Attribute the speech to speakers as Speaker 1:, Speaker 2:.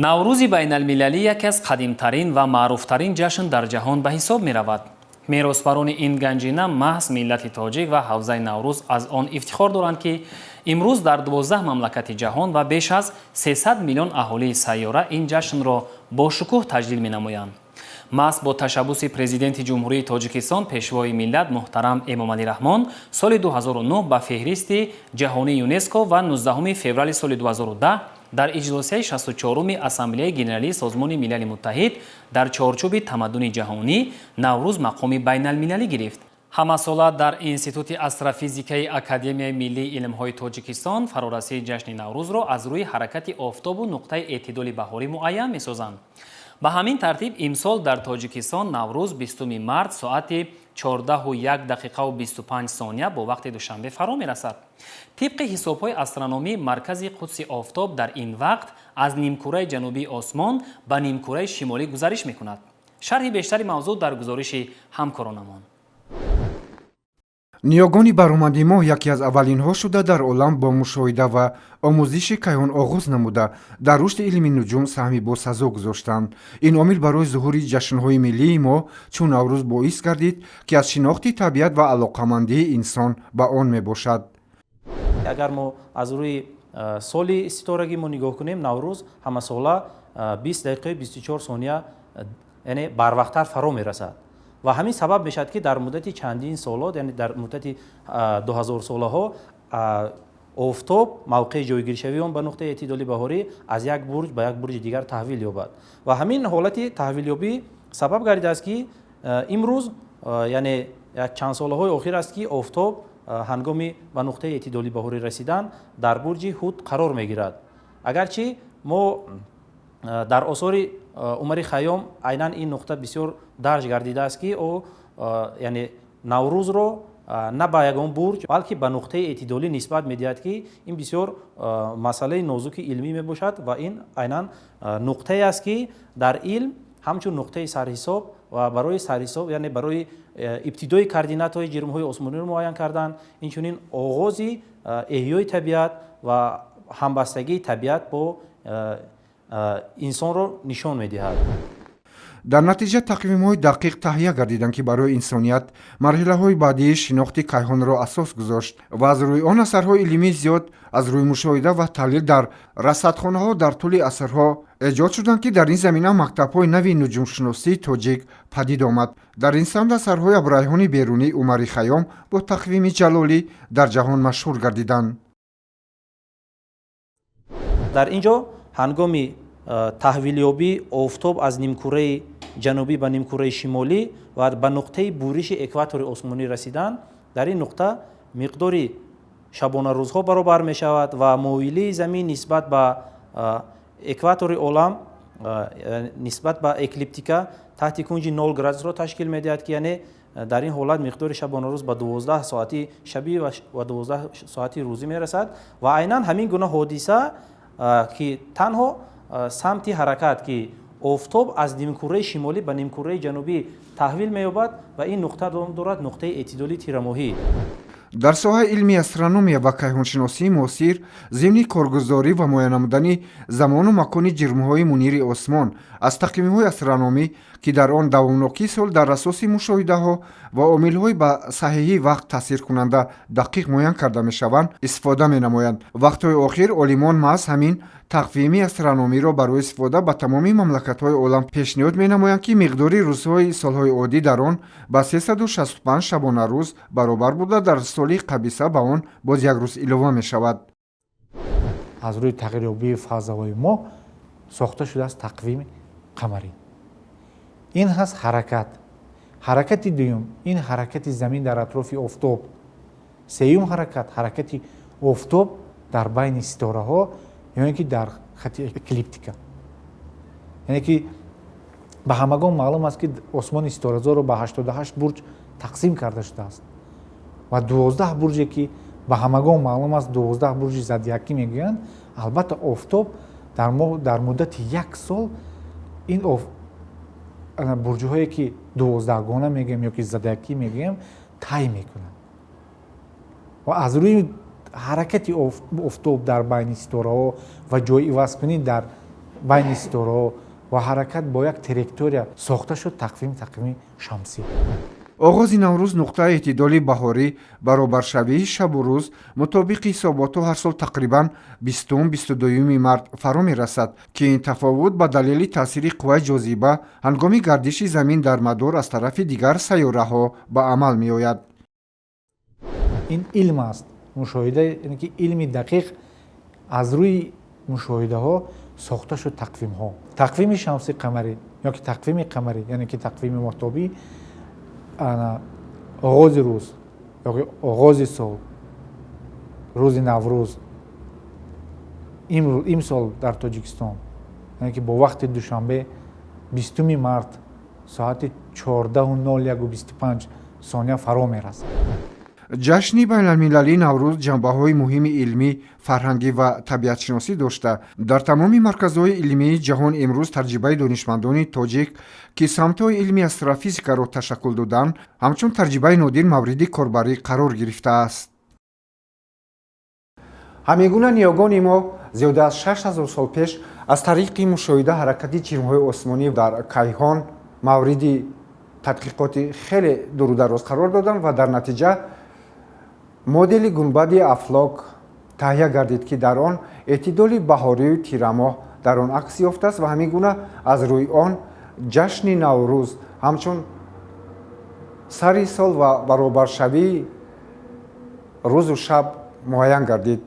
Speaker 1: наврӯзи байналмилалӣ яке аз қадимтарин ва маъруфтарин ҷашн дар ҷаҳон ба ҳисоб меравад. меросбарони ин ганҷина маҳз миллати тоҷик ва ҳавзаи наврӯз аз он ифтихор доранд, ки имрӯз дар 12 мамлакати ҷаҳон ва беш аз 300 миллион аҳолии сайёра ин ҷашнро бо шукӯҳ таҷлил менамоянд. маҳз бо ташаббуси президенти ҷумҳурии Тоҷикистон пешвои миллат муҳтарам Эмомалӣ Раҳмон соли 2009 ба феҳристи ҷаҳонии ЮНЕСКО ва 19 феврали соли 2010 дар иҷлосияи 64-уми Ассамблеяи генералии Созмони Милали Муттаҳид дар чорчӯби тамаддуни ҷаҳонӣ Наврӯз мақоми байналмилалӣ гирифт. ҳамасола дар Институти астрофизикаи Академияи Миллии илмҳои Тоҷикистон фарорасии ҷашни Наврӯзро аз рӯи ҳаракати офтобу нуқтаи эътидоли баҳорӣ муайян месозанд. ба ҳамин тартиб имсол дар Тоҷикистон Наврӯз 20 март соати 14:01:25 бо вақти душанбе фаро мерасад. тибқи ҳисобҳои астрономӣ маркази қудси офтоб дар ин вақт аз нимкураи ҷанубии осмон ба нимкураи шимолӣ гузариш мекунад. шарҳи бештари мавзӯъ дар гузориши ҳамкоронамон.
Speaker 2: ниёгони баромади моҳ яке аз аввалинҳо шуда дар олам бо мушоҳида ва омӯзиши кайҳон оғоз намуда дар рушди илми нуҷум саҳми босазо гузоштанд. ин омил барои зуҳури ҷашнҳои миллии мо чун Наврӯз боис гардид, ки аз шинохти табиат ва алоқамандии инсон ба он мебошад.
Speaker 3: агар мо аз рӯи соли ситорагӣ мо нигоҳ кунем, Наврӯз ҳамасола 20 дақиқаи 24 сония яъне барвақттар фаро мерасад. ва ҳамин сабаб мешавад, ки дар муддати чандин солот, яъне дар муддати 2000-солаҳо офтоб мавқеи ҷойгиршавии он ба нуқтаи эътидоли баҳорӣ аз як бурҷ ба як бурҷи дигар таҳвил ёбад. ва ҳамин ҳолати таҳвилёбӣ сабаб гардидааст, ки имрӯз яъне як чанд солаҳои охир аст, ки офтоб ҳангоми ба нуқтаи эътидоли баҳорӣ расидан дар бурҷи Ҳуд қарор мегирад. агарчи мо дар осори Умари Хайём айнан ин нуқта бисёр дарҷ гардидааст, ки ӯ яъне Наврӯзро на ба ягон бурҷ, балки ба нуқтаи эътидолӣ нисбат медиҳад, ки ин бисёр масъалаи нозуки илмӣ мебошад ва ин айнан нуқтае аст, ки дар илм ҳамчун нуқтаи сарҳисоб ва барои сарҳисоб, яъне барои ибтидои координатҳои ҷирмҳои осмониро муайян кардан, инчунин оғози эҳёи табиат ва ҳамбастагии табиат бо инсонро нишон медиҳад.
Speaker 2: дар натиҷа тақвимҳои дақиқ таҳия гардиданд, ки барои инсоният марҳилаҳои баъдии шинохти кайҳонро асос гузошт ва аз рӯи он асарҳои илмии зиёд аз рӯи мушоҳида ва таҳлил дар расадхонаҳо дар тӯли асрҳо эҷод шуданд, ки дар ин замина мактабҳои нави нуҷумшиносии тоҷик падид омад. дар ин самт асарҳои абрайҳони берунӣ Умари Хайём бо тақвими ҷалолӣ дар ҷаҳон машҳур гардиданд.
Speaker 3: дар ин ҷо ҳангоми таҳвилёбии офтоб аз нимкураи ҷанубӣ ба нимкураи шимолӣ ва ба нуқтаи буриши экватори осмонӣ расидан, дар ин нуқта миқдори шабонарӯзҳо баробар мешавад ва моилии замин нисбат ба экватори олам, нисбат ба эклиптика таҳти кунҷи 0 градусро ташкил медиҳад, ки яъне дар ин ҳолат миқдори шабонарӯз ба 12 соати шабӣ ва 12 соати рӯзӣ мерасад. ва айнан ҳамин гуна ҳодиса, ки танҳо самти ҳаракат, ки офтоб аз нимкураи шимолӣ ба нимкураи ҷанубӣ таҳвил меёбад ва ин нуқта дорад нуқтаи эътидоли тирамоҳӣ.
Speaker 2: дар соҳаи илми астрономия ва кайҳоншиносии муосир зимни коргузорӣ ва муайян намудани замону макони ҷирмҳои мунири осмон аз тақвимҳои астрономӣ, ки дар он давомнокии сол дар асоси мушоҳидаҳо ва омилҳои ба саҳиҳии вақт таъсиркунанда дақиқ муайян карда мешаванд, истифода менамоянд. вақтҳои охир олимон маҳз ҳамин тақвими астрономиро барои истифода ба тамоми мамлакатҳои олам пешниҳод менамоянд, ки миқдори рӯзҳои солҳои оддӣ дар он ба 365 шабонарӯз баробар буда, дар соли қабиса ба он боз як рӯз илова мешавад.
Speaker 4: аз рӯи тағйирёбии фазаҳои моҳ сохта шудааст тақвими қамарӣ. ин ҳаст ҳаракати дуюм, ин ҳаракати замин дар атрофи офтоб. сеюм ҳаракати офтоб дар байни ситораҳо, яъне ки дар хати эклиптика. яъне ки ба ҳамагон маълум аст, ки осмони ситоразорро ба 88 бурҷ тақсим карда шудааст ва 12 бурҷе, ки ба ҳамагон маълум аст 12 бурҷи зодиакӣ мегӯянд. албатта офтоб дар муддати як сол ин бурҷҳое, ки 12гона мегӯем ё ки зодиакӣ мегӯем, тай мекунанд. ва аз рӯи ҳаракати офтоб дар байни ситораҳо ва ҷойивазкунӣ дар байни ситораҳо ва ҳаракат бо як траектория сохта шуд тақвими шамсӣ.
Speaker 2: оғози наврӯз нуқтаи эътидоли баҳорӣ баробаршавии шабу рӯз мутобиқи ҳисоботҳо ҳар сол тақрибан 20-22 март фаро мерасад ки ин тафовут ба далели таъсири қувваи ҷозиба ҳангоми гардиши замин дар мадор аз тарафи дигар сайёраҳо ба амал меояд.
Speaker 4: ин илм аст, мушоҳида, яъне ки илми дақиқ аз рӯи мушоҳидаҳо сохта шуд тақвимҳо. тақвими шамсӣ қамарӣ ёки тақвими қамарӣ, яъне ки тақвими моҳтобӣ оғози рӯз ёки оғози сол, рӯзи наврӯз имсол дар Тоҷикистон, яъне ки бо вақти душанбе 20 март соати 14:01:25 фаро мерасад.
Speaker 2: ҷашни байналмилалии наврӯз ҷанбаҳои муҳими илмӣ, фарҳангӣ ва табиатшиносӣ дошта дар тамоми марказҳои илмии ҷаҳон имрӯз таҷрибаи донишмандони тоҷик ки самтҳои илми астрофизикаро ташаккул доданд ҳамчун таҷрибаи нодир мавриди корбарӣ қарор гирифтааст. ҳамин ниёгони мо зиёда аз 6000 сол пеш аз тариқи мушоҳида ҳаракати ҷирмҳои осмонӣ дар кайҳон мавриди тадқиқоти хеле дурудароз қарор доданд ва дар натиҷа модели гунбади афлок таҳия гардид ки дар он эътидоли баҳорию тирамоҳ дар он акс ёфтааст ва ҳамин гуна аз рӯи он ҷашни наврӯз ҳамчун сари сол ва баробаршавии рӯзу шаб муайян гардид.